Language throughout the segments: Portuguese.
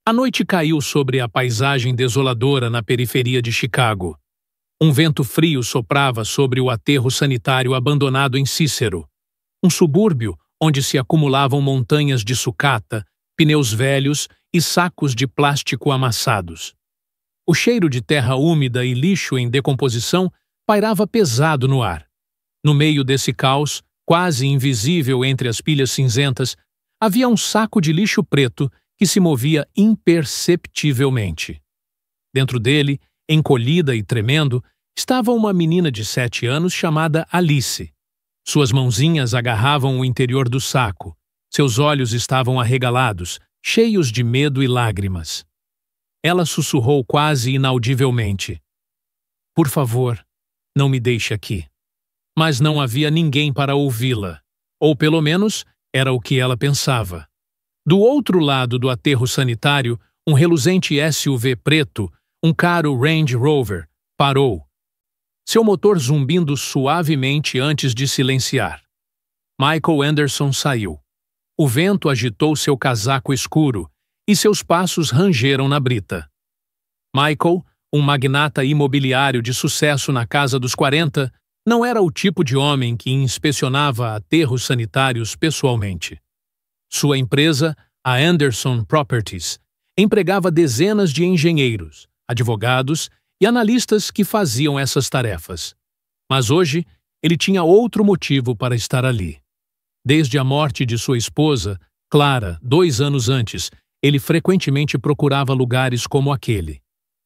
A noite caiu sobre a paisagem desoladora na periferia de Chicago. Um vento frio soprava sobre o aterro sanitário abandonado em Cícero, um subúrbio onde se acumulavam montanhas de sucata, pneus velhos e sacos de plástico amassados. O cheiro de terra úmida e lixo em decomposição pairava pesado no ar. No meio desse caos, quase invisível entre as pilhas cinzentas, havia um saco de lixo preto que se movia imperceptivelmente. Dentro dele, encolhida e tremendo, estava uma menina de 7 anos chamada Alice. Suas mãozinhas agarravam o interior do saco. Seus olhos estavam arregalados, cheios de medo e lágrimas. Ela sussurrou quase inaudivelmente: "Por favor, não me deixe aqui." Mas não havia ninguém para ouvi-la. Ou pelo menos, era o que ela pensava. Do outro lado do aterro sanitário, um reluzente SUV preto, um caro Range Rover, parou, seu motor zumbindo suavemente antes de silenciar. Michael Anderson saiu. O vento agitou seu casaco escuro e seus passos rangeram na brita. Michael, um magnata imobiliário de sucesso na casa dos 40, não era o tipo de homem que inspecionava aterros sanitários pessoalmente. Sua empresa, a Anderson Properties, empregava dezenas de engenheiros, advogados e analistas que faziam essas tarefas. Mas hoje, ele tinha outro motivo para estar ali. Desde a morte de sua esposa, Clara, 2 anos antes, ele frequentemente procurava lugares como aquele.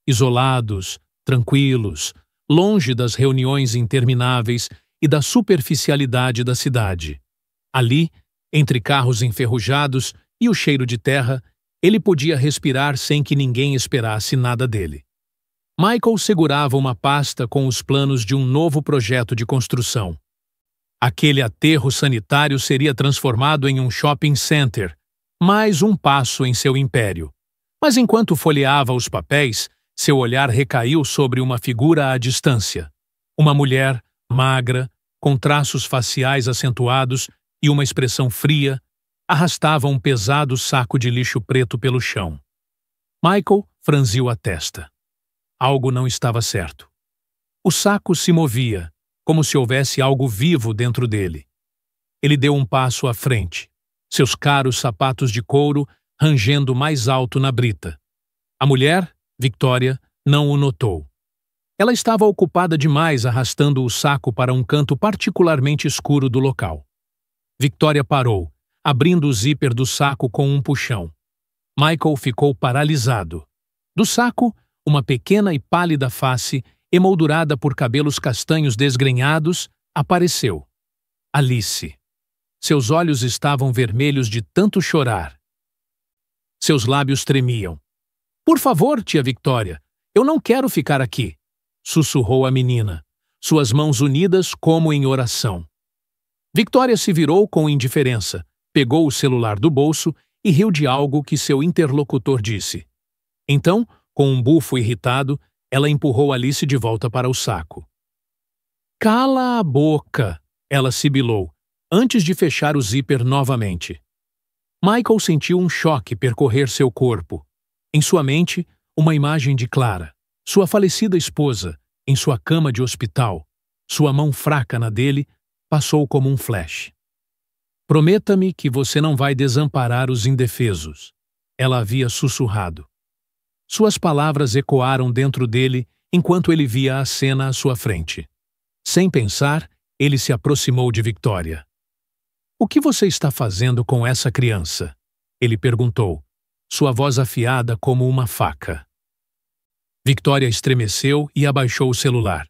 Isolados, tranquilos, longe das reuniões intermináveis e da superficialidade da cidade. Ali, entre carros enferrujados e o cheiro de terra, ele podia respirar sem que ninguém esperasse nada dele. Michael segurava uma pasta com os planos de um novo projeto de construção. Aquele aterro sanitário seria transformado em um shopping center, mais um passo em seu império. Mas enquanto folheava os papéis, seu olhar recaiu sobre uma figura à distância. Uma mulher, magra, com traços faciais acentuados e uma expressão fria, arrastava um pesado saco de lixo preto pelo chão. Michael franziu a testa. Algo não estava certo. O saco se movia, como se houvesse algo vivo dentro dele. Ele deu um passo à frente, seus caros sapatos de couro rangendo mais alto na brita. A mulher, Victoria, não o notou. Ela estava ocupada demais arrastando o saco para um canto particularmente escuro do local. Victoria parou, abrindo o zíper do saco com um puxão. Michael ficou paralisado. Do saco, uma pequena e pálida face, emoldurada por cabelos castanhos desgrenhados, apareceu. Alice. Seus olhos estavam vermelhos de tanto chorar. Seus lábios tremiam. "Por favor, tia Victoria, eu não quero ficar aqui", sussurrou a menina, suas mãos unidas como em oração. Victoria se virou com indiferença, pegou o celular do bolso e riu de algo que seu interlocutor disse. Então, com um bufo irritado, ela empurrou Alice de volta para o saco. "Cala a boca", ela sibilou, antes de fechar o zíper novamente. Michael sentiu um choque percorrer seu corpo. Em sua mente, uma imagem de Clara, sua falecida esposa, em sua cama de hospital. Sua mão fraca na dele passou como um flash. "Prometa-me que você não vai desamparar os indefesos", ela havia sussurrado. Suas palavras ecoaram dentro dele enquanto ele via a cena à sua frente. Sem pensar, ele se aproximou de Victoria. "O que você está fazendo com essa criança?" ele perguntou, sua voz afiada como uma faca. Victoria estremeceu e abaixou o celular.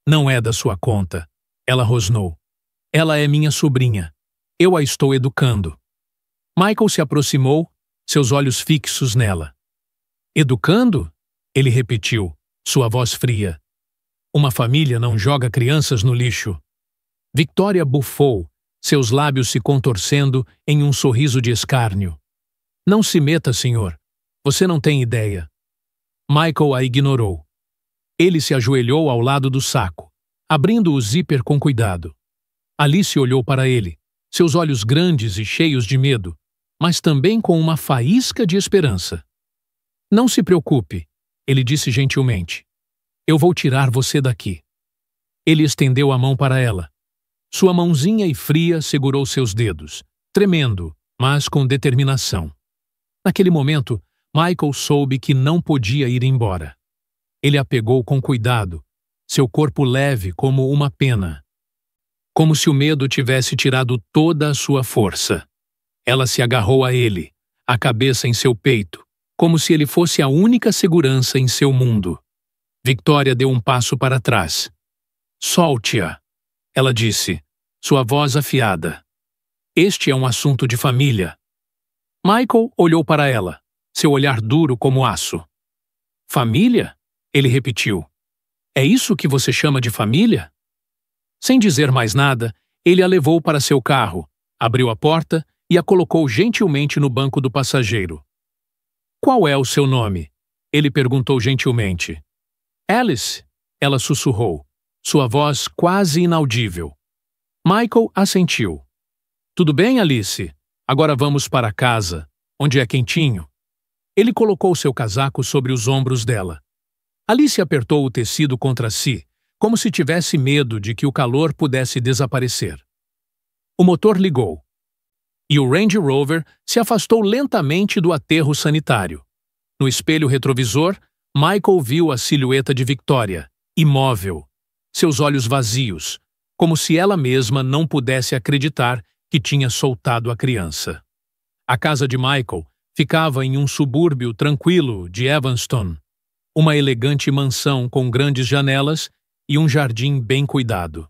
"Não é da sua conta", ela rosnou. "Ela é minha sobrinha. Eu a estou educando." Michael se aproximou, seus olhos fixos nela. "Educando?" ele repetiu, sua voz fria. "Uma família não joga crianças no lixo." Victoria bufou, seus lábios se contorcendo em um sorriso de escárnio. "Não se meta, senhor. Você não tem ideia." Michael a ignorou. Ele se ajoelhou ao lado do saco, abrindo o zíper com cuidado. Alice olhou para ele, seus olhos grandes e cheios de medo, mas também com uma faísca de esperança. Não se preocupe, ele disse gentilmente. Eu vou tirar você daqui. Ele estendeu a mão para ela. Sua mãozinha e fria segurou seus dedos, tremendo, mas com determinação. Naquele momento, Michael soube que não podia ir embora. Ele a pegou com cuidado, seu corpo leve como uma pena. Como se o medo tivesse tirado toda a sua força. Ela se agarrou a ele, a cabeça em seu peito, como se ele fosse a única segurança em seu mundo. Victoria deu um passo para trás. Solte-a, ela disse, sua voz afiada. Este é um assunto de família. Michael olhou para ela, seu olhar duro como aço. Família? Ele repetiu. É isso que você chama de família? Sem dizer mais nada, ele a levou para seu carro, abriu a porta e a colocou gentilmente no banco do passageiro. Qual é o seu nome? Ele perguntou gentilmente. Alice, ela sussurrou, sua voz quase inaudível. Michael assentiu. Tudo bem, Alice? Agora vamos para casa, onde é quentinho. Ele colocou seu casaco sobre os ombros dela. Alice apertou o tecido contra si, como se tivesse medo de que o calor pudesse desaparecer. O motor ligou. E o Range Rover se afastou lentamente do aterro sanitário. No espelho retrovisor, Michael viu a silhueta de Victoria, imóvel, seus olhos vazios, como se ela mesma não pudesse acreditar que tinha soltado a criança. A casa de Michael ficava em um subúrbio tranquilo de Evanston, uma elegante mansão com grandes janelas e um jardim bem cuidado.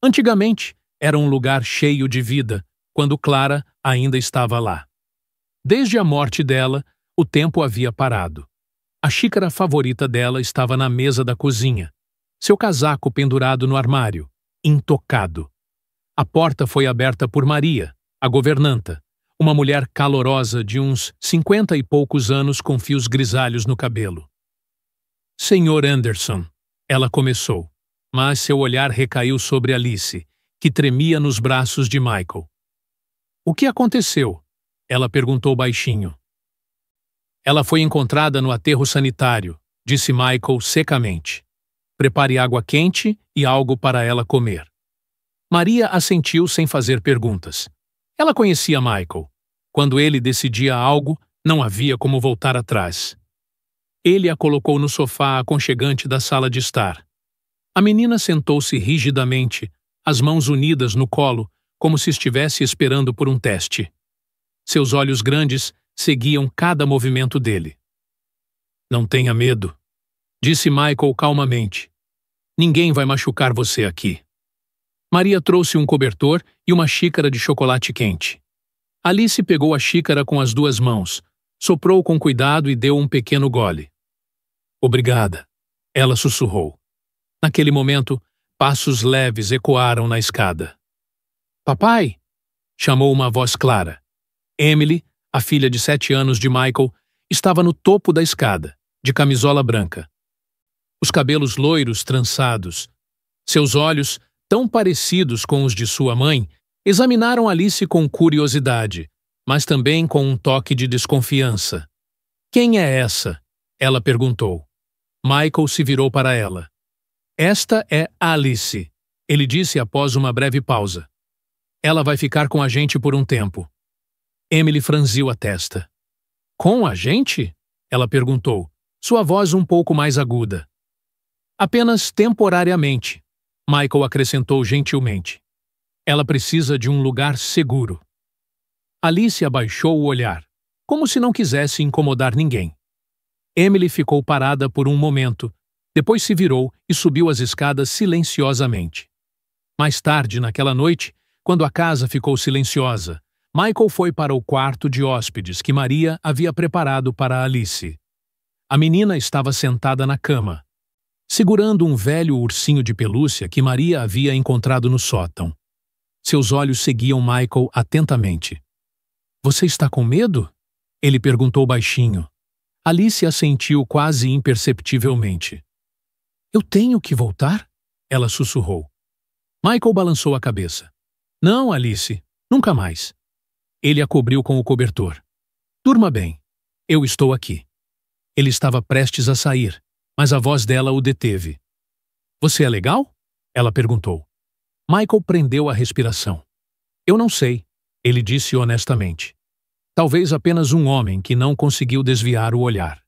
Antigamente, era um lugar cheio de vida, quando Clara ainda estava lá. Desde a morte dela, o tempo havia parado. A xícara favorita dela estava na mesa da cozinha, seu casaco pendurado no armário, intocado. A porta foi aberta por Maria, a governanta, uma mulher calorosa de uns 50 e poucos anos com fios grisalhos no cabelo. Senhor Anderson, ela começou, mas seu olhar recaiu sobre Alice, que tremia nos braços de Michael. O que aconteceu? Ela perguntou baixinho. Ela foi encontrada no aterro sanitário, disse Michael secamente. Prepare água quente e algo para ela comer. Maria assentiu sem fazer perguntas. Ela conhecia Michael. Quando ele decidia algo, não havia como voltar atrás. Ele a colocou no sofá aconchegante da sala de estar. A menina sentou-se rigidamente, as mãos unidas no colo, como se estivesse esperando por um teste. Seus olhos grandes seguiam cada movimento dele. Não tenha medo, disse Michael calmamente. Ninguém vai machucar você aqui. Maria trouxe um cobertor e uma xícara de chocolate quente. Alice pegou a xícara com as duas mãos, soprou com cuidado e deu um pequeno gole. Obrigada, ela sussurrou. Naquele momento, passos leves ecoaram na escada. Papai! Chamou uma voz clara. Emily, a filha de 7 anos de Michael, estava no topo da escada, de camisola branca. Os cabelos loiros trançados. Seus olhos, tão parecidos com os de sua mãe, examinaram Alice com curiosidade, mas também com um toque de desconfiança. Quem é essa? Ela perguntou. Michael se virou para ela. Esta é Alice, ele disse após uma breve pausa. Ela vai ficar com a gente por um tempo. Emily franziu a testa. Com a gente? Ela perguntou, sua voz um pouco mais aguda. Apenas temporariamente, Michael acrescentou gentilmente. Ela precisa de um lugar seguro. Alice abaixou o olhar, como se não quisesse incomodar ninguém. Emily ficou parada por um momento, depois se virou e subiu as escadas silenciosamente. Mais tarde, naquela noite, quando a casa ficou silenciosa, Michael foi para o quarto de hóspedes que Maria havia preparado para Alice. A menina estava sentada na cama, segurando um velho ursinho de pelúcia que Maria havia encontrado no sótão. Seus olhos seguiam Michael atentamente. Você está com medo? Ele perguntou baixinho. Alice assentiu quase imperceptivelmente. Eu tenho que voltar? Ela sussurrou. Michael balançou a cabeça. Não, Alice, nunca mais. Ele a cobriu com o cobertor. Durma bem. Eu estou aqui. Ele estava prestes a sair, mas a voz dela o deteve. Você é legal? Ela perguntou. Michael prendeu a respiração. Eu não sei, ele disse honestamente. Talvez apenas um homem que não conseguiu desviar o olhar.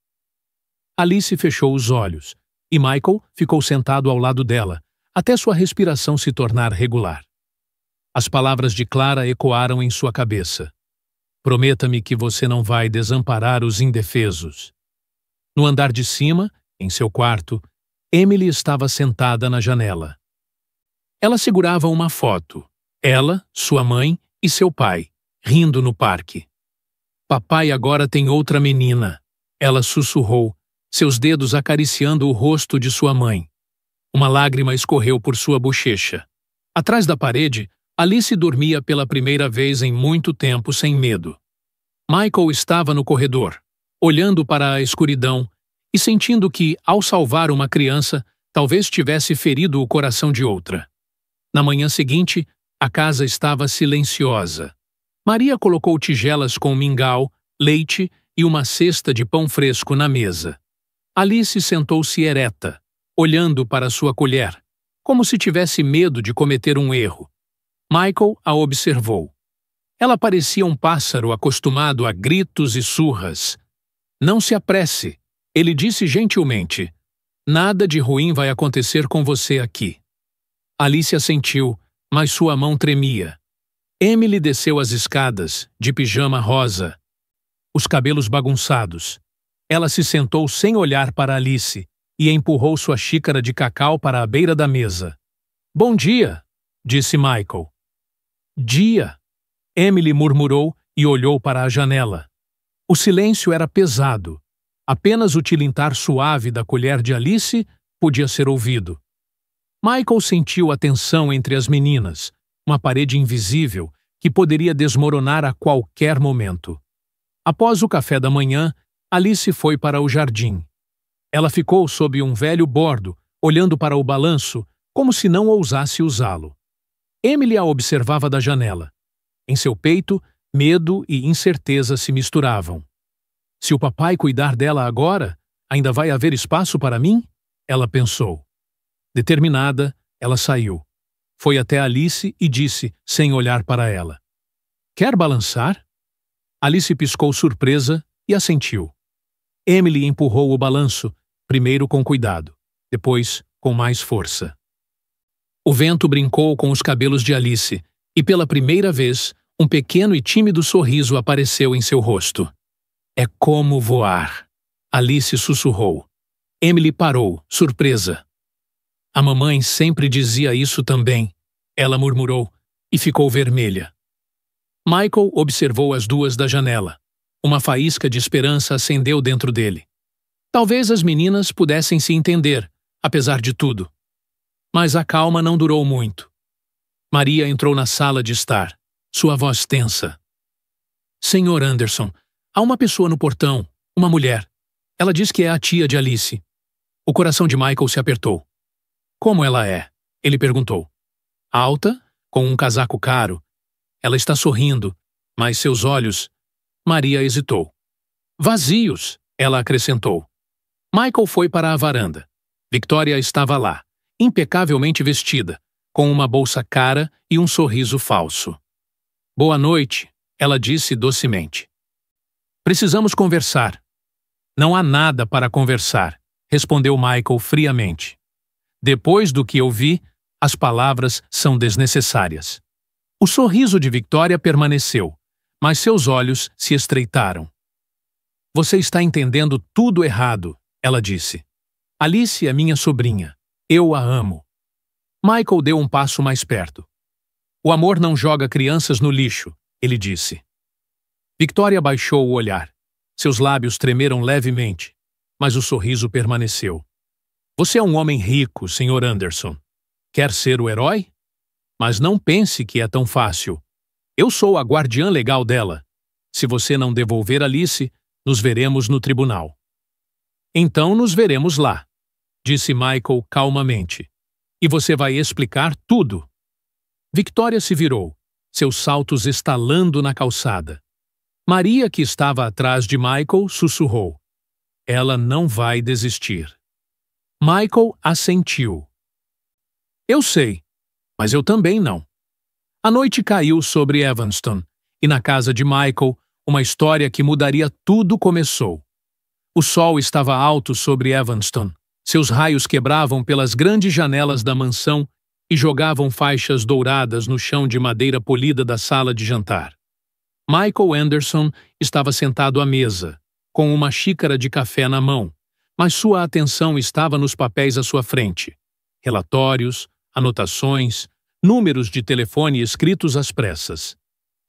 Alice fechou os olhos, e Michael ficou sentado ao lado dela, até sua respiração se tornar regular. As palavras de Clara ecoaram em sua cabeça. Prometa-me que você não vai desamparar os indefesos. No andar de cima, em seu quarto, Emily estava sentada na janela. Ela segurava uma foto. Ela, sua mãe e seu pai, rindo no parque. Papai agora tem outra menina. Ela sussurrou, seus dedos acariciando o rosto de sua mãe. Uma lágrima escorreu por sua bochecha. Atrás da parede, Alice dormia pela primeira vez em muito tempo sem medo. Michael estava no corredor, olhando para a escuridão e sentindo que, ao salvar uma criança, talvez tivesse ferido o coração de outra. Na manhã seguinte, a casa estava silenciosa. Maria colocou tigelas com mingau, leite e uma cesta de pão fresco na mesa. Alice sentou-se ereta, olhando para sua colher, como se tivesse medo de cometer um erro. Michael a observou. Ela parecia um pássaro acostumado a gritos e surras. Não se apresse, ele disse gentilmente. Nada de ruim vai acontecer com você aqui. Alice assentiu, mas sua mão tremia. Emily desceu as escadas, de pijama rosa, os cabelos bagunçados. Ela se sentou sem olhar para Alice e empurrou sua xícara de cacau para a beira da mesa. Bom dia, disse Michael. Dia, Emily murmurou e olhou para a janela. O silêncio era pesado. Apenas o tilintar suave da colher de Alice podia ser ouvido. Michael sentiu a tensão entre as meninas, uma parede invisível que poderia desmoronar a qualquer momento. Após o café da manhã, Alice foi para o jardim. Ela ficou sob um velho bordo, olhando para o balanço, como se não ousasse usá-lo. Emily a observava da janela. Em seu peito, medo e incerteza se misturavam. Se o papai cuidar dela agora, ainda vai haver espaço para mim? Ela pensou. Determinada, ela saiu. Foi até Alice e disse, sem olhar para ela. Quer balançar? Alice piscou surpresa e assentiu. Emily empurrou o balanço, primeiro com cuidado, depois com mais força. O vento brincou com os cabelos de Alice, e pela primeira vez, um pequeno e tímido sorriso apareceu em seu rosto. É como voar, Alice sussurrou. Emily parou, surpresa. A mamãe sempre dizia isso também, ela murmurou, e ficou vermelha. Michael observou as duas da janela. Uma faísca de esperança acendeu dentro dele. Talvez as meninas pudessem se entender, apesar de tudo. Mas a calma não durou muito. Maria entrou na sala de estar, sua voz tensa. Senhor Anderson, há uma pessoa no portão, uma mulher. Ela diz que é a tia de Alice. O coração de Michael se apertou. Como ela é? Ele perguntou. Alta, com um casaco caro. Ela está sorrindo, mas seus olhos... Maria hesitou. Vazios, ela acrescentou. Michael foi para a varanda. Victoria estava lá, impecavelmente vestida, com uma bolsa cara e um sorriso falso. Boa noite, ela disse docemente. Precisamos conversar. Não há nada para conversar, respondeu Michael friamente. Depois do que eu vi, as palavras são desnecessárias. O sorriso de Victoria permaneceu, mas seus olhos se estreitaram. Você está entendendo tudo errado, ela disse. Alice é minha sobrinha. Eu a amo. Michael deu um passo mais perto. O amor não joga crianças no lixo, ele disse. Victoria baixou o olhar. Seus lábios tremeram levemente, mas o sorriso permaneceu. Você é um homem rico, Sr. Anderson. Quer ser o herói? Mas não pense que é tão fácil. Eu sou a guardiã legal dela. Se você não devolver Alice, nos veremos no tribunal. Então nos veremos lá, disse Michael calmamente. E você vai explicar tudo. Victoria se virou, seus saltos estalando na calçada. Maria, que estava atrás de Michael, sussurrou. Ela não vai desistir. Michael assentiu. Eu sei, mas eu também não. A noite caiu sobre Evanston, e na casa de Michael, uma história que mudaria tudo começou. O sol estava alto sobre Evanston. Seus raios quebravam pelas grandes janelas da mansão e jogavam faixas douradas no chão de madeira polida da sala de jantar. Michael Anderson estava sentado à mesa, com uma xícara de café na mão, mas sua atenção estava nos papéis à sua frente. Relatórios, anotações, números de telefone escritos às pressas.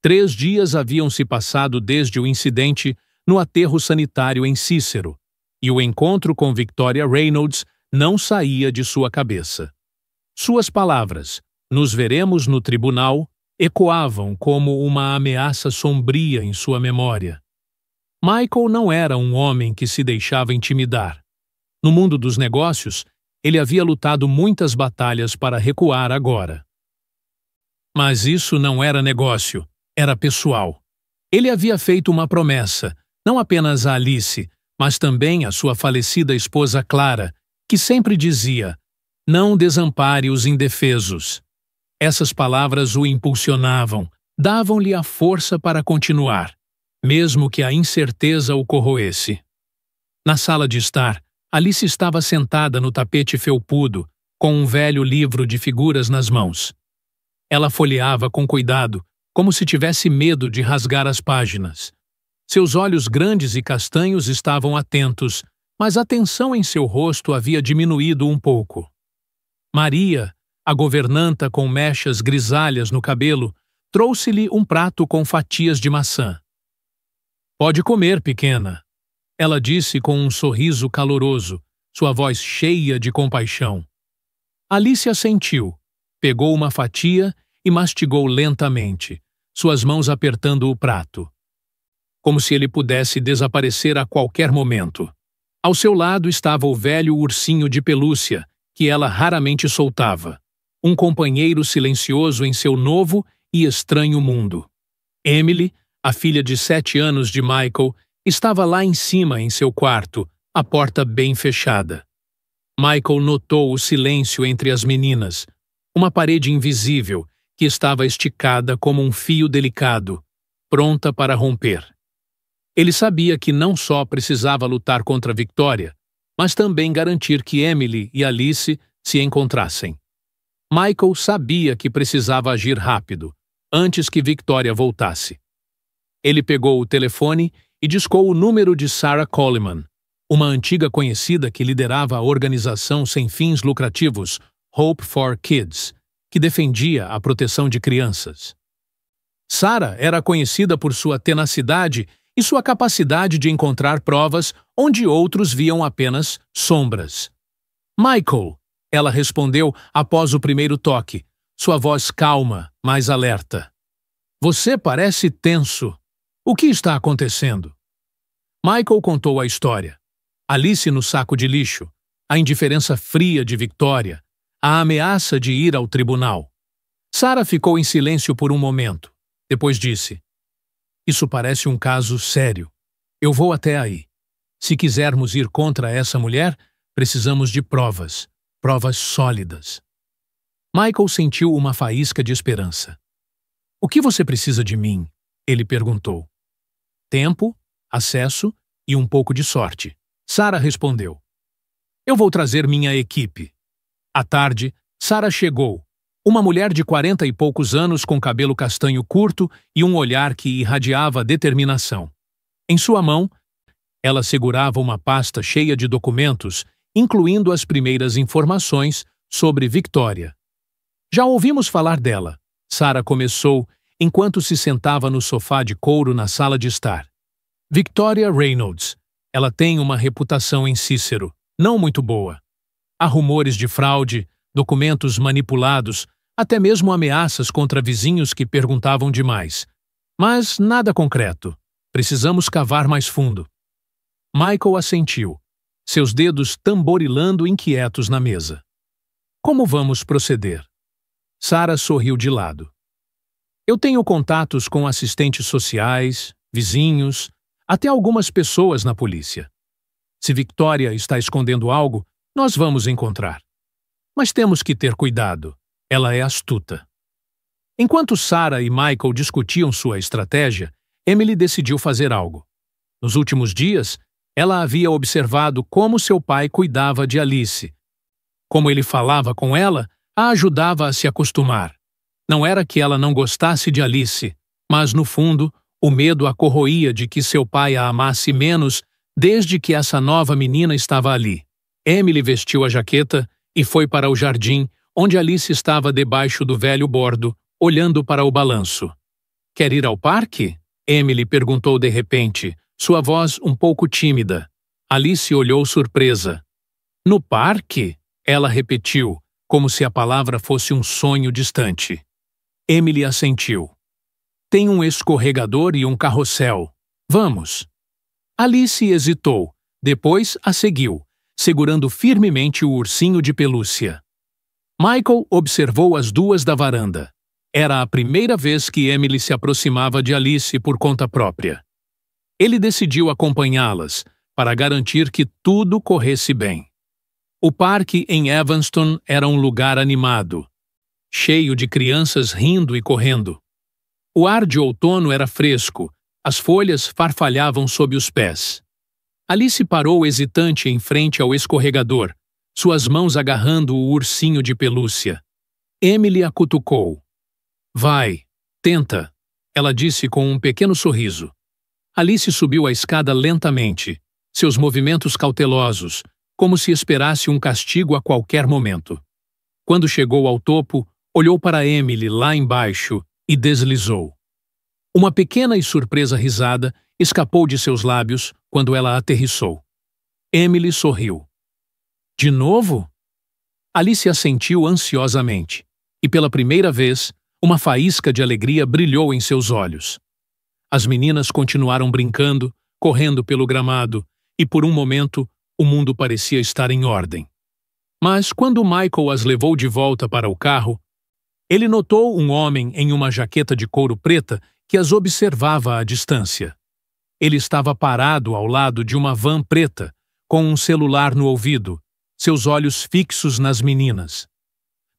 3 dias haviam se passado desde o incidente no aterro sanitário em Cícero, e o encontro com Victoria Reynolds não saía de sua cabeça. Suas palavras, "Nos veremos no tribunal", ecoavam como uma ameaça sombria em sua memória. Michael não era um homem que se deixava intimidar. No mundo dos negócios, ele havia lutado muitas batalhas para recuar agora. Mas isso não era negócio, era pessoal. Ele havia feito uma promessa, não apenas a Alice, mas também à sua falecida esposa Clara, que sempre dizia: "Não desampare os indefesos." Essas palavras o impulsionavam, davam-lhe a força para continuar, mesmo que a incerteza o corroesse. Na sala de estar, Alice estava sentada no tapete felpudo, com um velho livro de figuras nas mãos. Ela folheava com cuidado, como se tivesse medo de rasgar as páginas. Seus olhos grandes e castanhos estavam atentos, mas a tensão em seu rosto havia diminuído um pouco. Maria, a governanta com mechas grisalhas no cabelo, trouxe-lhe um prato com fatias de maçã. "Pode comer, pequena," ela disse com um sorriso caloroso, sua voz cheia de compaixão. Alice assentiu, pegou uma fatia e mastigou lentamente, suas mãos apertando o prato, como se ele pudesse desaparecer a qualquer momento. Ao seu lado estava o velho ursinho de pelúcia, que ela raramente soltava, um companheiro silencioso em seu novo e estranho mundo. Emily, a filha de 7 anos de Michael, estava lá em cima em seu quarto, a porta bem fechada. Michael notou o silêncio entre as meninas, uma parede invisível que estava esticada como um fio delicado, pronta para romper. Ele sabia que não só precisava lutar contra Victoria, mas também garantir que Emily e Alice se encontrassem. Michael sabia que precisava agir rápido, antes que Victoria voltasse. Ele pegou o telefone e discou o número de Sarah Coleman, uma antiga conhecida que liderava a organização sem fins lucrativos Hope for Kids, que defendia a proteção de crianças. Sarah era conhecida por sua tenacidade e sua capacidade de encontrar provas onde outros viam apenas sombras. "Michael", ela respondeu após o primeiro toque, sua voz calma, mas alerta. "Você parece tenso. O que está acontecendo?" Michael contou a história. Alice no saco de lixo, a indiferença fria de Victoria, a ameaça de ir ao tribunal. Sarah ficou em silêncio por um momento. Depois disse: "Isso parece um caso sério. Eu vou até aí. Se quisermos ir contra essa mulher, precisamos de provas, provas sólidas." Michael sentiu uma faísca de esperança. "O que você precisa de mim?" ele perguntou. "Tempo, acesso e um pouco de sorte." Sarah respondeu. "Eu vou trazer minha equipe." À tarde, Sarah chegou, uma mulher de 40 e poucos anos com cabelo castanho curto e um olhar que irradiava determinação. Em sua mão, ela segurava uma pasta cheia de documentos, incluindo as primeiras informações sobre Victoria. "Já ouvimos falar dela", Sarah começou, enquanto se sentava no sofá de couro na sala de estar. "Victoria Reynolds. Ela tem uma reputação em Cícero, não muito boa. Há rumores de fraude, documentos manipulados, até mesmo ameaças contra vizinhos que perguntavam demais. Mas nada concreto. Precisamos cavar mais fundo." Michael assentiu, seus dedos tamborilando inquietos na mesa. "Como vamos proceder?" Sarah sorriu de lado. "Eu tenho contatos com assistentes sociais, vizinhos, até algumas pessoas na polícia. Se Victoria está escondendo algo, nós vamos encontrar. Mas temos que ter cuidado. Ela é astuta. Enquanto Sarah e Michael discutiam sua estratégia, Emily decidiu fazer algo. Nos últimos dias, ela havia observado como seu pai cuidava de Alice. Como ele falava com ela, a ajudava a se acostumar. Não era que ela não gostasse de Alice, mas, no fundo, o medo a corroía de que seu pai a amasse menos desde que essa nova menina estava ali. Emily vestiu a jaqueta e foi para o jardim, onde Alice estava debaixo do velho bordo, olhando para o balanço. — Quer ir ao parque? Emily perguntou de repente, sua voz um pouco tímida. Alice olhou surpresa. — No parque? Ela repetiu, como se a palavra fosse um sonho distante. Emily assentiu. — Tem um escorregador e um carrossel. Vamos. Alice hesitou, depois a seguiu, segurando firmemente o ursinho de pelúcia. Michael observou as duas da varanda. Era a primeira vez que Emily se aproximava de Alice por conta própria. Ele decidiu acompanhá-las, para garantir que tudo corresse bem. O parque em Evanston era um lugar animado, cheio de crianças rindo e correndo. O ar de outono era fresco, as folhas farfalhavam sob os pés. Alice parou hesitante em frente ao escorregador, suas mãos agarrando o ursinho de pelúcia. Emily a cutucou. — Vai, tenta, ela disse com um pequeno sorriso. Alice subiu a escada lentamente, seus movimentos cautelosos, como se esperasse um castigo a qualquer momento. Quando chegou ao topo, olhou para Emily lá embaixo e deslizou. Uma pequena e surpresa risada escapou de seus lábios quando ela aterrissou. Emily sorriu. — De novo? Alice assentiu ansiosamente, e pela primeira vez, uma faísca de alegria brilhou em seus olhos. As meninas continuaram brincando, correndo pelo gramado, e por um momento o mundo parecia estar em ordem. Mas quando Michael as levou de volta para o carro, ele notou um homem em uma jaqueta de couro preta que as observava à distância. Ele estava parado ao lado de uma van preta, com um celular no ouvido, seus olhos fixos nas meninas.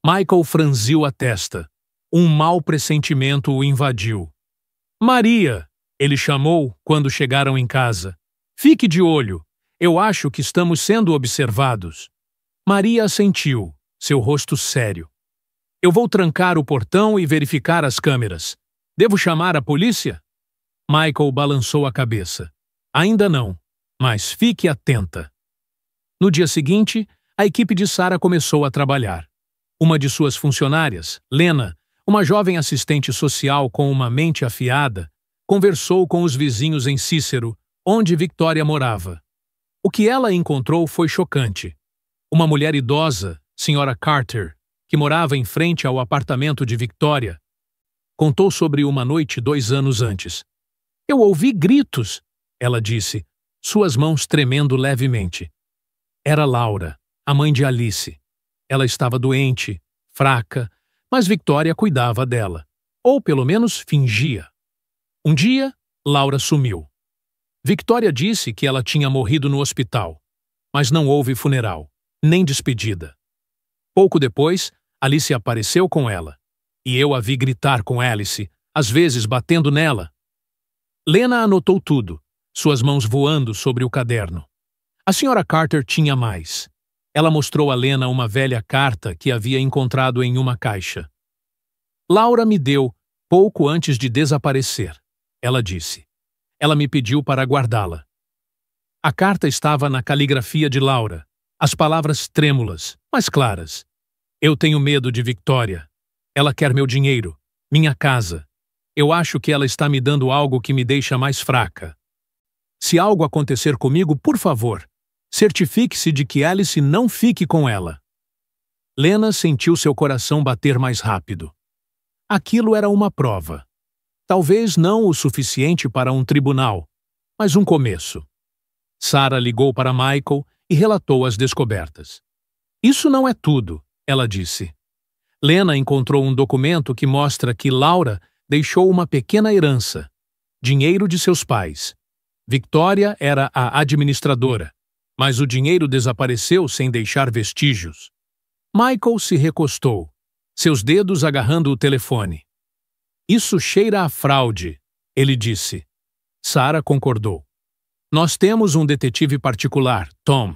Michael franziu a testa. Um mau pressentimento o invadiu. — Maria! Ele chamou quando chegaram em casa. — Fique de olho. Eu acho que estamos sendo observados. Maria assentiu, seu rosto sério. — Eu vou trancar o portão e verificar as câmeras. Devo chamar a polícia? Michael balançou a cabeça. — Ainda não, mas fique atenta. No dia seguinte, a equipe de Sarah começou a trabalhar. Uma de suas funcionárias, Lena, uma jovem assistente social com uma mente afiada, conversou com os vizinhos em Cícero, onde Victoria morava. O que ela encontrou foi chocante. Uma mulher idosa, Sra. Carter, que morava em frente ao apartamento de Victoria, contou sobre uma noite 2 anos antes. — Eu ouvi gritos, ela disse, suas mãos tremendo levemente. Era Laura, a mãe de Alice. Ela estava doente, fraca, mas Victoria cuidava dela, ou pelo menos fingia. Um dia, Laura sumiu. Victoria disse que ela tinha morrido no hospital, mas não houve funeral, nem despedida. Pouco depois, Alice apareceu com ela, e eu a vi gritar com Alice, às vezes batendo nela. Lena anotou tudo, suas mãos voando sobre o caderno. A Sra. Carter tinha mais. Ela mostrou a Lena uma velha carta que havia encontrado em uma caixa. — Laura me deu, pouco antes de desaparecer, ela disse. Ela me pediu para guardá-la. A carta estava na caligrafia de Laura, as palavras trêmulas, mas claras. Eu tenho medo de Victoria. Ela quer meu dinheiro, minha casa. Eu acho que ela está me dando algo que me deixa mais fraca. Se algo acontecer comigo, por favor, certifique-se de que Alice não fique com ela. Lena sentiu seu coração bater mais rápido. Aquilo era uma prova. Talvez não o suficiente para um tribunal, mas um começo. Sarah ligou para Michael e relatou as descobertas. Isso não é tudo, ela disse. Lena encontrou um documento que mostra que Laura deixou uma pequena herança, dinheiro de seus pais. Victoria era a administradora. mas o dinheiro desapareceu sem deixar vestígios. Michael se recostou, seus dedos agarrando o telefone. Isso cheira a fraude, ele disse. Sarah concordou. Nós temos um detetive particular, Tom,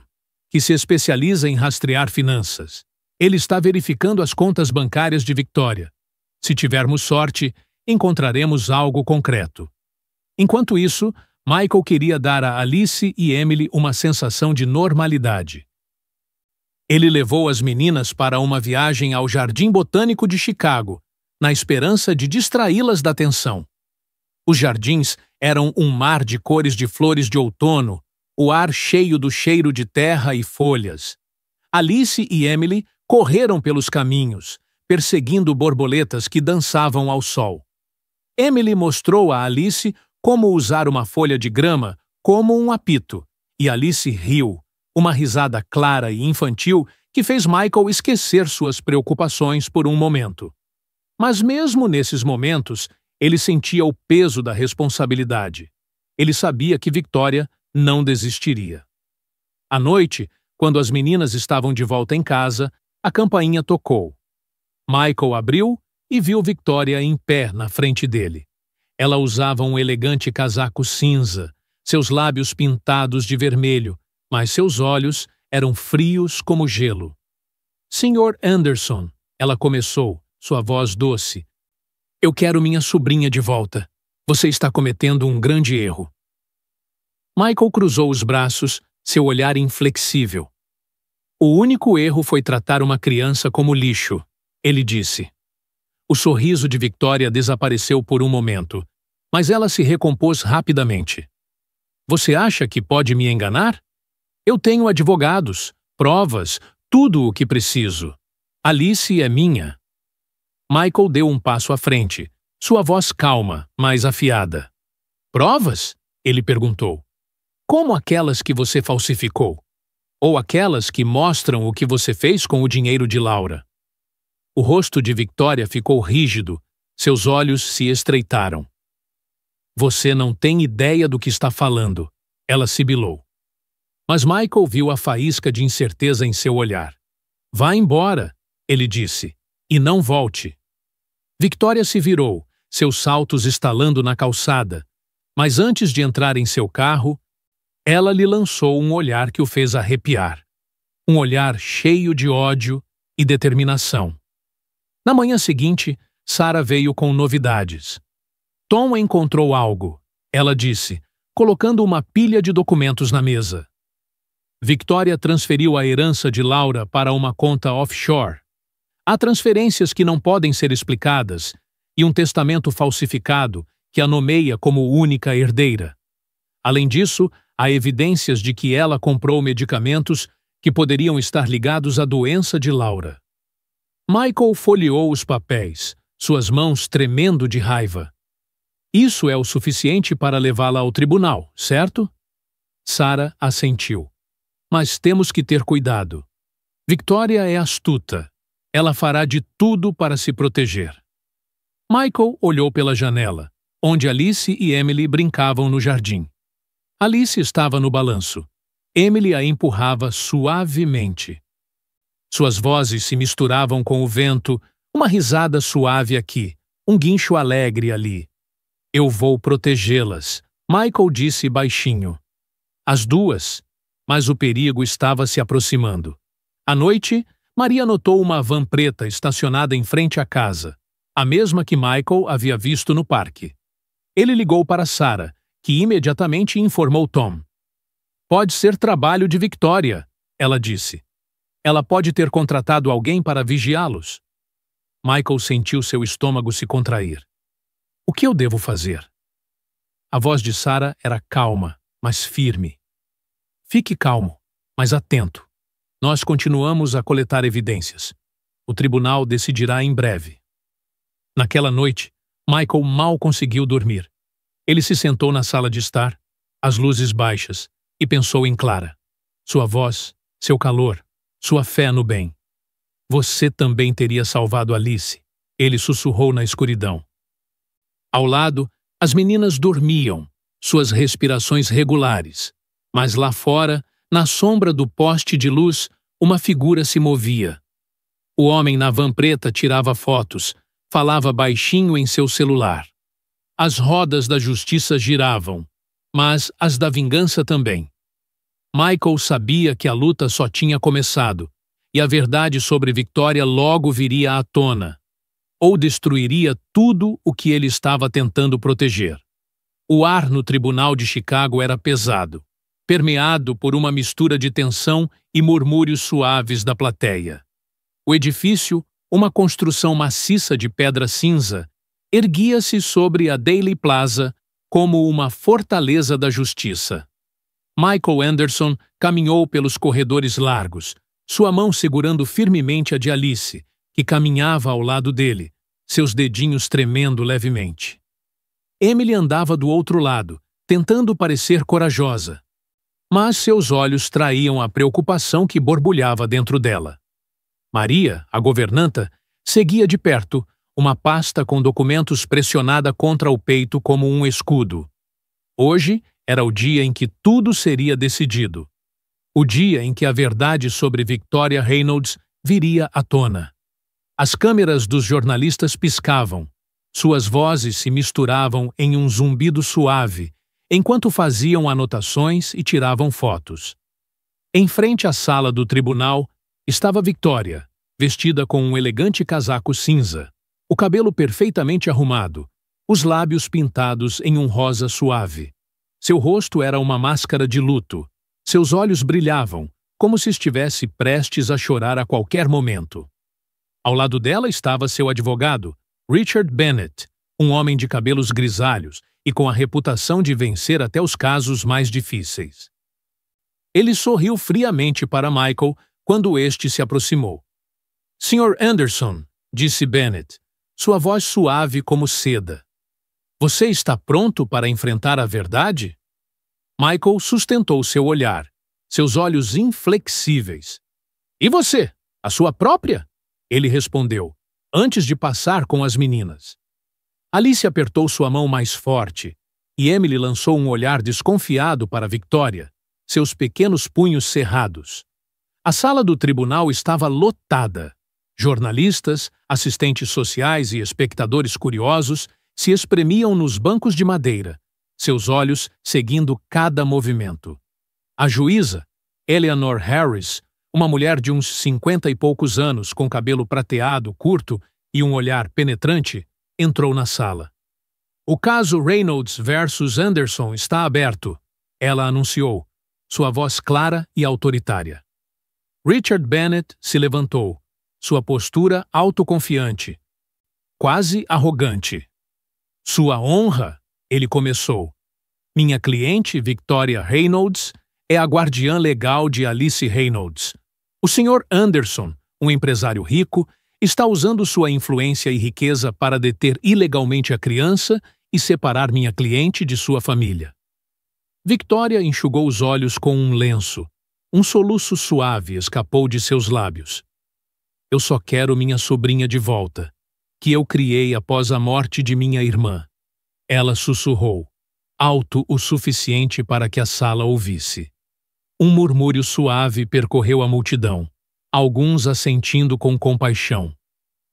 que se especializa em rastrear finanças. Ele está verificando as contas bancárias de Victoria. Se tivermos sorte, encontraremos algo concreto. Enquanto isso, Michael queria dar a Alice e Emily uma sensação de normalidade. Ele levou as meninas para uma viagem ao Jardim Botânico de Chicago, na esperança de distraí-las da tensão. Os jardins eram um mar de cores de flores de outono, o ar cheio do cheiro de terra e folhas. Alice e Emily correram pelos caminhos, perseguindo borboletas que dançavam ao sol. Emily mostrou a Alice como usar uma folha de grama como um apito, e Alice riu, uma risada clara e infantil que fez Michael esquecer suas preocupações por um momento. Mas mesmo nesses momentos, ele sentia o peso da responsabilidade. Ele sabia que Victoria não desistiria. À noite, quando as meninas estavam de volta em casa, a campainha tocou. Michael abriu e viu Victoria em pé na frente dele. Ela usava um elegante casaco cinza, seus lábios pintados de vermelho, mas seus olhos eram frios como gelo. Sr. Anderson, ela começou, sua voz doce. Eu quero minha sobrinha de volta. Você está cometendo um grande erro. Michael cruzou os braços, seu olhar inflexível. O único erro foi tratar uma criança como lixo, ele disse. O sorriso de Victoria desapareceu por um momento, mas ela se recompôs rapidamente. Você acha que pode me enganar? Eu tenho advogados, provas, tudo o que preciso. Alice é minha. Michael deu um passo à frente, sua voz calma, mas afiada. Provas? Ele perguntou. Como aquelas que você falsificou? Ou aquelas que mostram o que você fez com o dinheiro de Laura? O rosto de Victoria ficou rígido, seus olhos se estreitaram. Você não tem ideia do que está falando, ela sibilou. Mas Michael viu a faísca de incerteza em seu olhar. Vá embora, ele disse, e não volte. Victoria se virou, seus saltos estalando na calçada, mas antes de entrar em seu carro, ela lhe lançou um olhar que o fez arrepiar. Um olhar cheio de ódio e determinação. Na manhã seguinte, Sarah veio com novidades. Tom encontrou algo, ela disse, colocando uma pilha de documentos na mesa. Victoria transferiu a herança de Laura para uma conta offshore. Há transferências que não podem ser explicadas e um testamento falsificado que a nomeia como única herdeira. Além disso, há evidências de que ela comprou medicamentos que poderiam estar ligados à doença de Laura. Michael folheou os papéis, suas mãos tremendo de raiva. Isso é o suficiente para levá-la ao tribunal, certo? Sarah assentiu. Mas temos que ter cuidado. Victoria é astuta. Ela fará de tudo para se proteger. Michael olhou pela janela, onde Alice e Emily brincavam no jardim. Alice estava no balanço. Emily a empurrava suavemente. Suas vozes se misturavam com o vento, uma risada suave aqui, um guincho alegre ali. Eu vou protegê-las, Michael disse baixinho. As duas, mas o perigo estava se aproximando. À noite, Maria notou uma van preta estacionada em frente à casa, a mesma que Michael havia visto no parque. Ele ligou para Sarah, que imediatamente informou Tom. Pode ser trabalho de Victoria, ela disse. Ela pode ter contratado alguém para vigiá-los. Michael sentiu seu estômago se contrair. O que eu devo fazer? A voz de Sarah era calma, mas firme. Fique calmo, mas atento. Nós continuamos a coletar evidências. O tribunal decidirá em breve. Naquela noite, Michael mal conseguiu dormir. Ele se sentou na sala de estar, as luzes baixas, e pensou em Clara. Sua voz, seu calor, sua fé no bem. Você também teria salvado Alice, ele sussurrou na escuridão. Ao lado, as meninas dormiam, suas respirações regulares, mas lá fora, Na sombra do poste de luz, uma figura se movia. O homem na van preta tirava fotos, falava baixinho em seu celular. As rodas da justiça giravam, mas as da vingança também. Michael sabia que a luta só tinha começado, e a verdade sobre Victoria logo viria à tona, ou destruiria tudo o que ele estava tentando proteger. O ar no tribunal de Chicago era pesado, permeado por uma mistura de tensão e murmúrios suaves da plateia. O edifício, uma construção maciça de pedra cinza, erguia-se sobre a Daley Plaza como uma fortaleza da justiça. Michael Anderson caminhou pelos corredores largos, sua mão segurando firmemente a de Alice, que caminhava ao lado dele, seus dedinhos tremendo levemente. Emily andava do outro lado, tentando parecer corajosa, mas seus olhos traíam a preocupação que borbulhava dentro dela. Maria, a governanta, seguia de perto, uma pasta com documentos pressionada contra o peito como um escudo. Hoje era o dia em que tudo seria decidido. O dia em que a verdade sobre Victoria Reynolds viria à tona. As câmeras dos jornalistas piscavam. Suas vozes se misturavam em um zumbido suave, enquanto faziam anotações e tiravam fotos. Em frente à sala do tribunal estava Victoria, vestida com um elegante casaco cinza, o cabelo perfeitamente arrumado, os lábios pintados em um rosa suave. Seu rosto era uma máscara de luto. Seus olhos brilhavam, como se estivesse prestes a chorar a qualquer momento. Ao lado dela estava seu advogado, Richard Bennett, um homem de cabelos grisalhos e com a reputação de vencer até os casos mais difíceis. Ele sorriu friamente para Michael quando este se aproximou. Sr. Anderson, disse Bennett, sua voz suave como seda. Você está pronto para enfrentar a verdade? Michael sustentou seu olhar, seus olhos inflexíveis. E você? A sua própria? Ele respondeu, antes de passar com as meninas. Alice apertou sua mão mais forte, e Emily lançou um olhar desconfiado para Victoria, seus pequenos punhos cerrados. A sala do tribunal estava lotada. Jornalistas, assistentes sociais e espectadores curiosos se espremiam nos bancos de madeira, seus olhos seguindo cada movimento. A juíza, Eleanor Harris, uma mulher de uns 50 e poucos anos, com cabelo prateado, curto e um olhar penetrante, entrou na sala. O caso Reynolds versus Anderson está aberto, ela anunciou, sua voz clara e autoritária. Richard Bennett se levantou, sua postura autoconfiante, quase arrogante. Sua honra, ele começou. Minha cliente, Victoria Reynolds, é a guardiã legal de Alice Reynolds. O Sr. Anderson, um empresário rico, está usando sua influência e riqueza para deter ilegalmente a criança e separar minha cliente de sua família. Victoria enxugou os olhos com um lenço. Um soluço suave escapou de seus lábios. Eu só quero minha sobrinha de volta, que eu criei após a morte de minha irmã. Ela sussurrou, alto o suficiente para que a sala ouvisse. Um murmúrio suave percorreu a multidão, alguns assentindo com compaixão.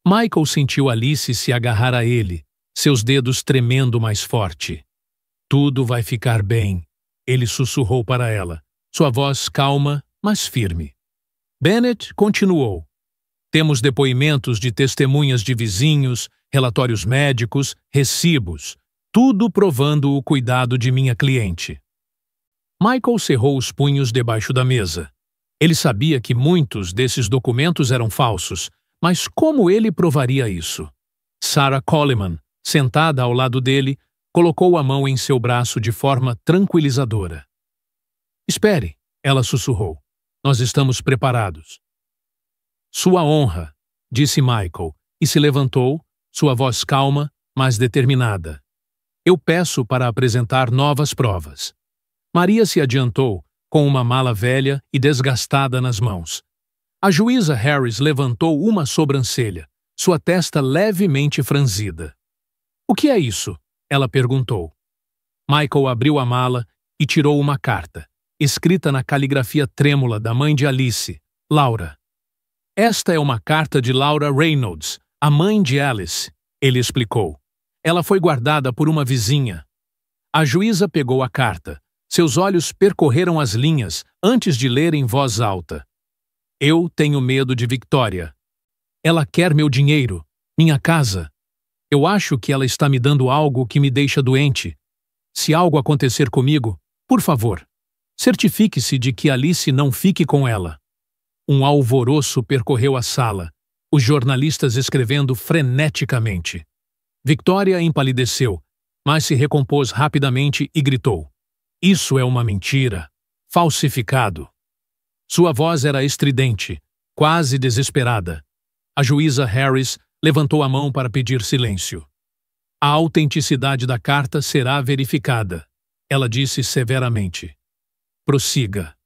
Michael sentiu Alice se agarrar a ele, seus dedos tremendo mais forte. Tudo vai ficar bem, ele sussurrou para ela, sua voz calma, mas firme. Bennett continuou. Temos depoimentos de testemunhas de vizinhos, relatórios médicos, recibos, tudo provando o cuidado de minha cliente. Michael cerrou os punhos debaixo da mesa. Ele sabia que muitos desses documentos eram falsos, mas como ele provaria isso? Sarah Coleman, sentada ao lado dele, colocou a mão em seu braço de forma tranquilizadora. Espere, ela sussurrou. Nós estamos preparados. Sua honra, disse Michael, e se levantou, sua voz calma, mas determinada. Eu peço para apresentar novas provas. Maria se adiantou, com uma mala velha e desgastada nas mãos. A juíza Harris levantou uma sobrancelha, sua testa levemente franzida. O que é isso? Ela perguntou. Michael abriu a mala e tirou uma carta. escrita na caligrafia trêmula da mãe de Alice, Laura. Esta é uma carta de Laura Reynolds, a mãe de Alice, ele explicou. Ela foi guardada por uma vizinha. A juíza pegou a carta. Seus olhos percorreram as linhas antes de ler em voz alta. Eu tenho medo de Victoria. Ela quer meu dinheiro, minha casa. Eu acho que ela está me dando algo que me deixa doente. Se algo acontecer comigo, por favor, certifique-se de que Alice não fique com ela. Um alvoroço percorreu a sala, os jornalistas escrevendo freneticamente. Victoria empalideceu, mas se recompôs rapidamente e gritou. Isso é uma mentira. Falsificado. Sua voz era estridente, quase desesperada. A juíza Harris levantou a mão para pedir silêncio. A autenticidade da carta será verificada, ela disse severamente. Prossiga.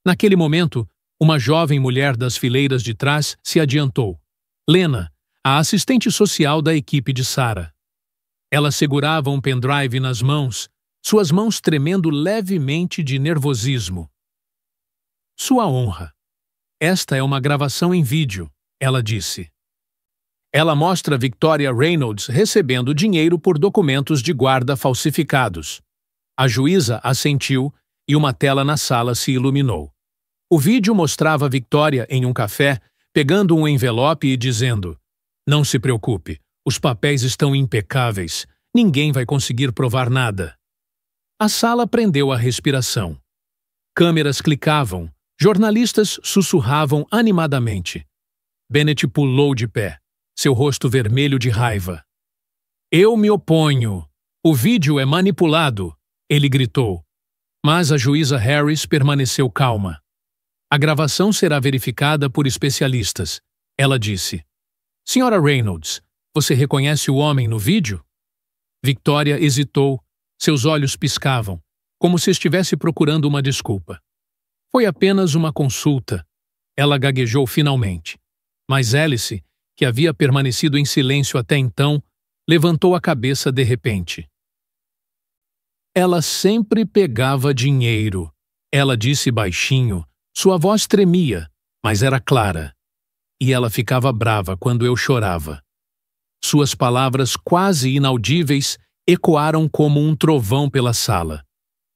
Naquele momento, uma jovem mulher das fileiras de trás se adiantou. Lena, a assistente social da equipe de Sarah. Ela segurava um pendrive nas mãos, suas mãos tremendo levemente de nervosismo. Sua honra. Esta é uma gravação em vídeo, ela disse. Ela mostra Victoria Reynolds recebendo dinheiro por documentos de guarda falsificados. A juíza assentiu e uma tela na sala se iluminou. O vídeo mostrava Victoria em um café, pegando um envelope e dizendo: Não se preocupe, os papéis estão impecáveis, ninguém vai conseguir provar nada. A sala prendeu a respiração. Câmeras clicavam, jornalistas sussurravam animadamente. Bennett pulou de pé, seu rosto vermelho de raiva. Eu me oponho. O vídeo é manipulado, ele gritou. Mas a juíza Harris permaneceu calma. A gravação será verificada por especialistas, ela disse. Senhora Reynolds, você reconhece o homem no vídeo? Victoria hesitou, seus olhos piscavam, como se estivesse procurando uma desculpa. Foi apenas uma consulta. Ela gaguejou finalmente. Mas Alice, que havia permanecido em silêncio até então, levantou a cabeça de repente. Ela sempre pegava dinheiro, ela disse baixinho. Sua voz tremia, mas era clara. E ela ficava brava quando eu chorava. Suas palavras quase inaudíveis ecoaram como um trovão pela sala.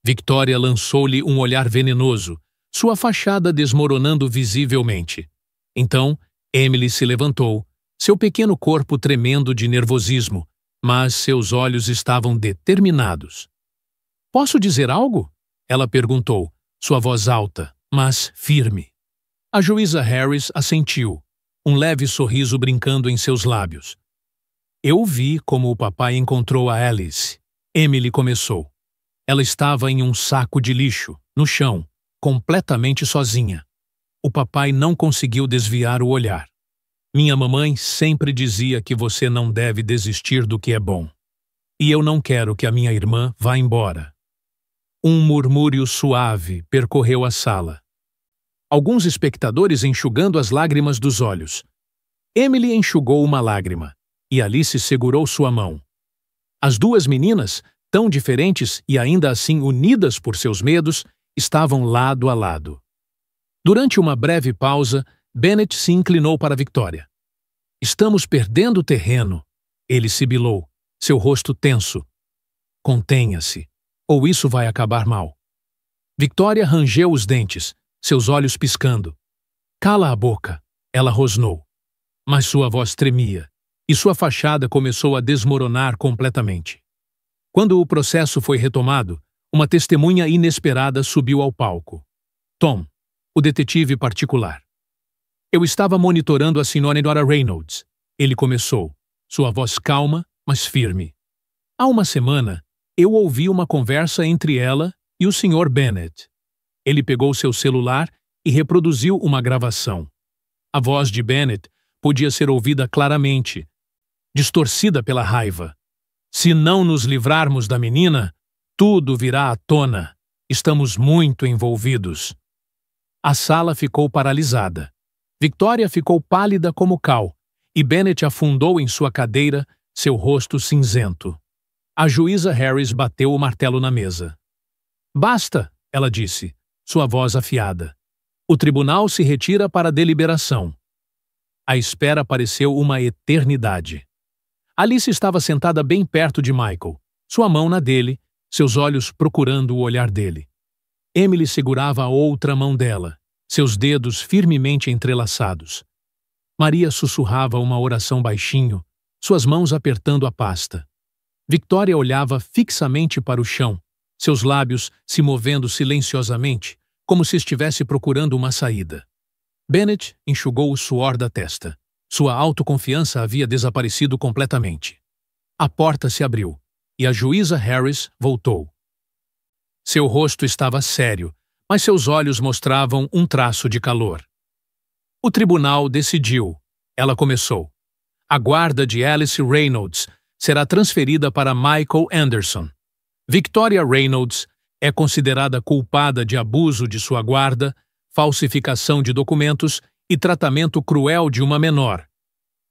Victoria lançou-lhe um olhar venenoso, sua fachada desmoronando visivelmente. Então, Emily se levantou, seu pequeno corpo tremendo de nervosismo, mas seus olhos estavam determinados. Posso dizer algo? Ela perguntou, sua voz alta, mas firme. A juíza Harris assentiu, um leve sorriso brincando em seus lábios. Eu vi como o papai encontrou a Alice. Emily começou. Ela estava em um saco de lixo, no chão, completamente sozinha. O papai não conseguiu desviar o olhar. Minha mamãe sempre dizia que você não deve desistir do que é bom. E eu não quero que a minha irmã vá embora. Um murmúrio suave percorreu a sala. Alguns espectadores enxugando as lágrimas dos olhos. Emily enxugou uma lágrima, e Alice segurou sua mão. As duas meninas, tão diferentes e ainda assim unidas por seus medos, estavam lado a lado. Durante uma breve pausa, Bennett se inclinou para Victoria. Estamos perdendo terreno, ele sibilou, seu rosto tenso. Contenha-se, ou isso vai acabar mal. Victoria rangeu os dentes, seus olhos piscando. Cala a boca, ela rosnou. Mas sua voz tremia, e sua fachada começou a desmoronar completamente. Quando o processo foi retomado, uma testemunha inesperada subiu ao palco. Tom, o detetive particular. Eu estava monitorando a senhora Reynolds. Ele começou, sua voz calma, mas firme. Há uma semana, eu ouvi uma conversa entre ela e o Sr. Bennett. Ele pegou seu celular e reproduziu uma gravação. A voz de Bennett podia ser ouvida claramente, distorcida pela raiva. Se não nos livrarmos da menina, tudo virá à tona. Estamos muito envolvidos. A sala ficou paralisada. Victoria ficou pálida como cal, e Bennett afundou em sua cadeira, seu rosto cinzento. A juíza Harris bateu o martelo na mesa. Basta, ela disse. sua voz afiada. O tribunal se retira para a deliberação. A espera pareceu uma eternidade. Alice estava sentada bem perto de Michael, sua mão na dele, seus olhos procurando o olhar dele. Emily segurava a outra mão dela, seus dedos firmemente entrelaçados. Maria sussurrava uma oração baixinho, suas mãos apertando a pasta. Victoria olhava fixamente para o chão, seus lábios se movendo silenciosamente, como se estivesse procurando uma saída. Bennett enxugou o suor da testa. Sua autoconfiança havia desaparecido completamente. A porta se abriu, e a juíza Harris voltou. Seu rosto estava sério, mas seus olhos mostravam um traço de calor. O tribunal decidiu. Ela começou. A guarda de Alice Reynolds será transferida para Michael Anderson. Victoria Reynolds é considerada culpada de abuso de sua guarda, falsificação de documentos e tratamento cruel de uma menor.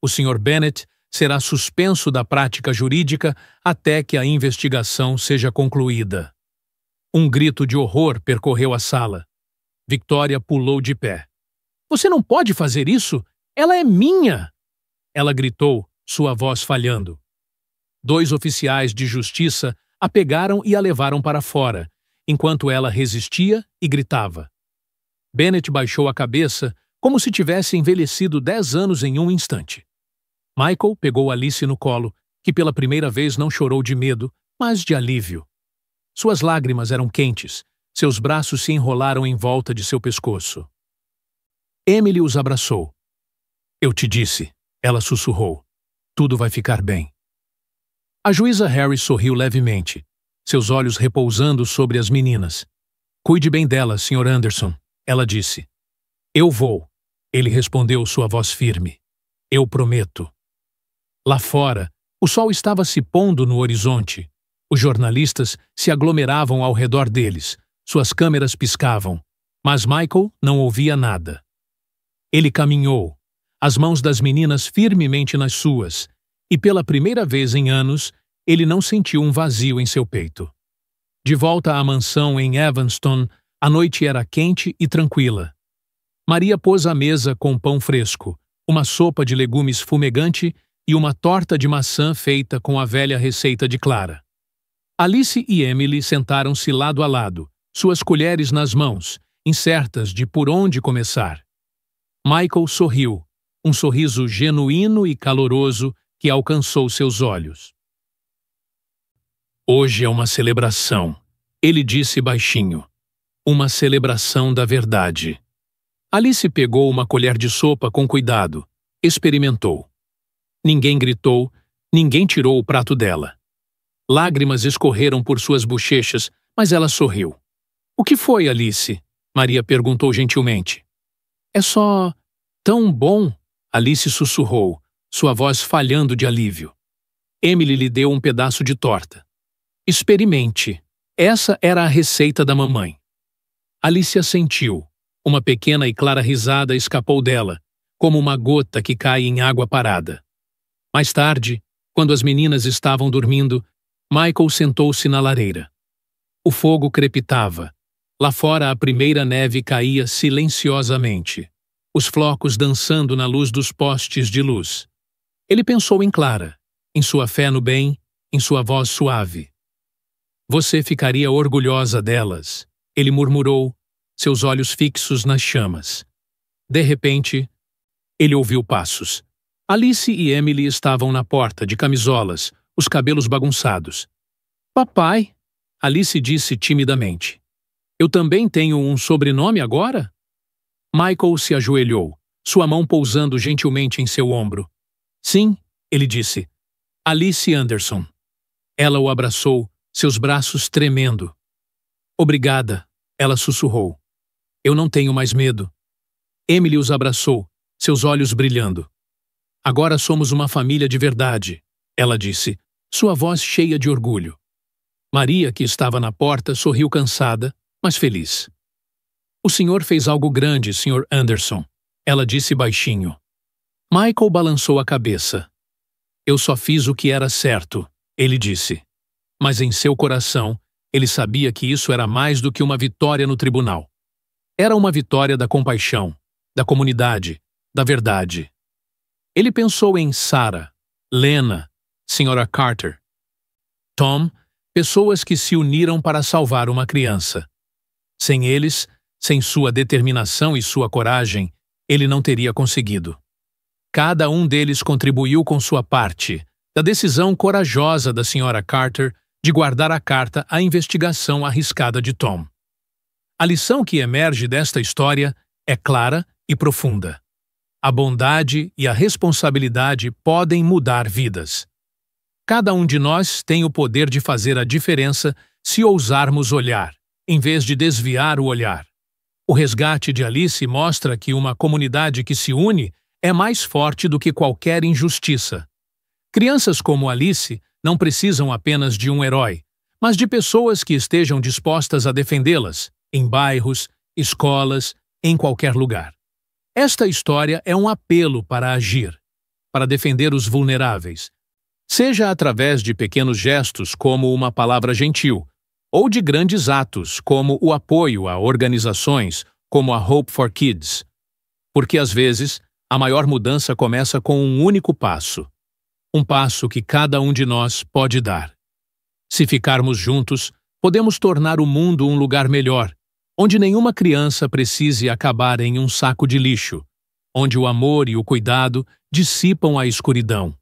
O Sr. Bennett será suspenso da prática jurídica até que a investigação seja concluída. Um grito de horror percorreu a sala. Victoria pulou de pé. "Você não pode fazer isso! Ela é minha!" Ela gritou, sua voz falhando. 2 oficiais de justiça a pegaram e a levaram para fora, enquanto ela resistia e gritava. Bennett baixou a cabeça como se tivesse envelhecido 10 anos em um instante. Michael pegou Alice no colo, que pela primeira vez não chorou de medo, mas de alívio. Suas lágrimas eram quentes, seus braços se enrolaram em volta de seu pescoço. Emily os abraçou. "Eu te disse", ela sussurrou. "Tudo vai ficar bem." A juíza Harris sorriu levemente, seus olhos repousando sobre as meninas. "Cuide bem delas, Sr. Anderson", ela disse. "Eu vou", ele respondeu, sua voz firme. "Eu prometo." Lá fora, o sol estava se pondo no horizonte. Os jornalistas se aglomeravam ao redor deles, suas câmeras piscavam, mas Michael não ouvia nada. Ele caminhou, as mãos das meninas firmemente nas suas, e pela primeira vez em anos, ele não sentiu um vazio em seu peito. De volta à mansão em Evanston, a noite era quente e tranquila. Maria pôs à mesa com pão fresco, uma sopa de legumes fumegante e uma torta de maçã feita com a velha receita de Clara. Alice e Emily sentaram-se lado a lado, suas colheres nas mãos, incertas de por onde começar. Michael sorriu, um sorriso genuíno e caloroso que alcançou seus olhos. "Hoje é uma celebração", ele disse baixinho. "Uma celebração da verdade." Alice pegou uma colher de sopa com cuidado, experimentou. Ninguém gritou, ninguém tirou o prato dela. Lágrimas escorreram por suas bochechas, mas ela sorriu. "O que foi, Alice?" Maria perguntou gentilmente. "É só tão bom", Alice sussurrou, sua voz falhando de alívio. Emily lhe deu um pedaço de torta. "Experimente. Essa era a receita da mamãe." Alice assentiu. Uma pequena e clara risada escapou dela, como uma gota que cai em água parada. Mais tarde, quando as meninas estavam dormindo, Michael sentou-se na lareira. O fogo crepitava. Lá fora a primeira neve caía silenciosamente, os flocos dançando na luz dos postes de luz. Ele pensou em Clara, em sua fé no bem, em sua voz suave. "Você ficaria orgulhosa delas", ele murmurou, seus olhos fixos nas chamas. De repente, ele ouviu passos. Alice e Emily estavam na porta, de camisolas, os cabelos bagunçados. "Papai", Alice disse timidamente. "Eu também tenho um sobrenome agora?" Michael se ajoelhou, sua mão pousando gentilmente em seu ombro. "Sim", ele disse. "Alice Anderson." Ela o abraçou, seus braços tremendo. "Obrigada", ela sussurrou. "Eu não tenho mais medo." Emily os abraçou, seus olhos brilhando. "Agora somos uma família de verdade", ela disse, sua voz cheia de orgulho. Maria, que estava na porta, sorriu cansada, mas feliz. "O senhor fez algo grande, Sr. Anderson", ela disse baixinho. Michael balançou a cabeça. "Eu só fiz o que era certo", ele disse. Mas em seu coração, ele sabia que isso era mais do que uma vitória no tribunal. Era uma vitória da compaixão, da comunidade, da verdade. Ele pensou em Sarah, Lena, Sra. Carter, Tom, pessoas que se uniram para salvar uma criança. Sem eles, sem sua determinação e sua coragem, ele não teria conseguido. Cada um deles contribuiu com sua parte, da decisão corajosa da Sra. Carter de guardar a carta à investigação arriscada de Tom. A lição que emerge desta história é clara e profunda. A bondade e a responsabilidade podem mudar vidas. Cada um de nós tem o poder de fazer a diferença se ousarmos olhar, em vez de desviar o olhar. O resgate de Alice mostra que uma comunidade que se une é mais forte do que qualquer injustiça. Crianças como Alice não precisam apenas de um herói, mas de pessoas que estejam dispostas a defendê-las, em bairros, escolas, em qualquer lugar. Esta história é um apelo para agir, para defender os vulneráveis, seja através de pequenos gestos como uma palavra gentil, ou de grandes atos como o apoio a organizações como a Hope for Kids. Porque às vezes, a maior mudança começa com um único passo. Um passo que cada um de nós pode dar. Se ficarmos juntos, podemos tornar o mundo um lugar melhor, onde nenhuma criança precise acabar em um saco de lixo, onde o amor e o cuidado dissipam a escuridão.